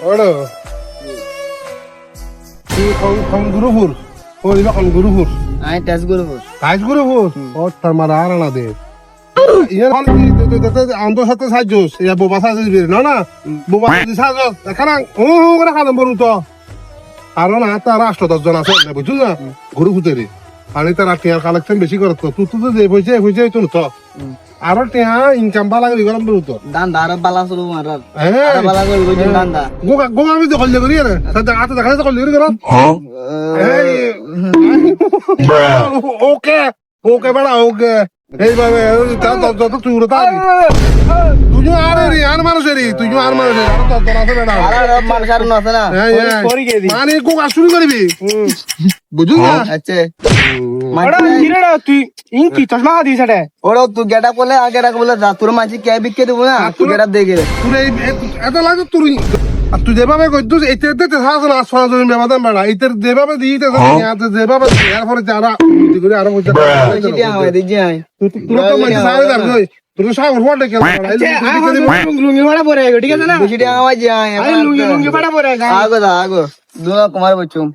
ওড়ো তুই কোন গুরুপুর ওইবা কোন গুরুপুর আমি টেস্ট করব কাজ গুরুপুর ও তার মারা আর না দে ইয়ার হল কি আন্দো সাথে সাজোস ইয়া বোবা সাজোস না না বোবা সাজোস এখানে ও করে খাদম বলু তো কারণ তার 8-10 জন আছে বুঝছো না গুরুপুতেরি আমি তার টিয়ার কালেকশন বেশি করত তুই তো যে পয়সা তো তো আরো টিয়া ইনকাম বালা করি গরম বলু তো দান দার বালা শুরু মারার হ্যাঁ আর বালা করি বুঝিন দান দা গোগা গোগা আমি তো কল করি রে সাথে আতে দেখা তো কল করি গরম ওকে ওকে বড়া ওকে এইভাবে যত তুই তাই তুই আর রে আর মানুষ রে তুই আর মানুষ রে আর তো তোর আছে বেড়া আর মানুষ আর আছে না করি গে দি মানে গোগা শুরু করবি বুঝু না আচ্ছা ওড়া কিরেড়া তুই ইনকি চশমা দিছ রে ওড়া তুই গেটা বলে আগে রাখ বলে যা তোর মাঝে কে বিকে দেব না তুই গেটা দেখে তুই এত লাগে তুই আর তুই যেভাবে কইছিস এতে সাহস না আসনা জমি ব্যবধান বেড়া এতে যেভাবে দিতে যেভাবে এরপরে যারা করে আরো চিঠি আমায় দিজি আই তুই তো মানে সারে দাম কই তুই সাগর ফটো কে লুঙ্গি ভাড়া পরে ঠিক আছে না চিঠি আমায় যাই আরে লুঙ্গি ভাড়া পরে আগো দা আগো দুনা কুমার বচুম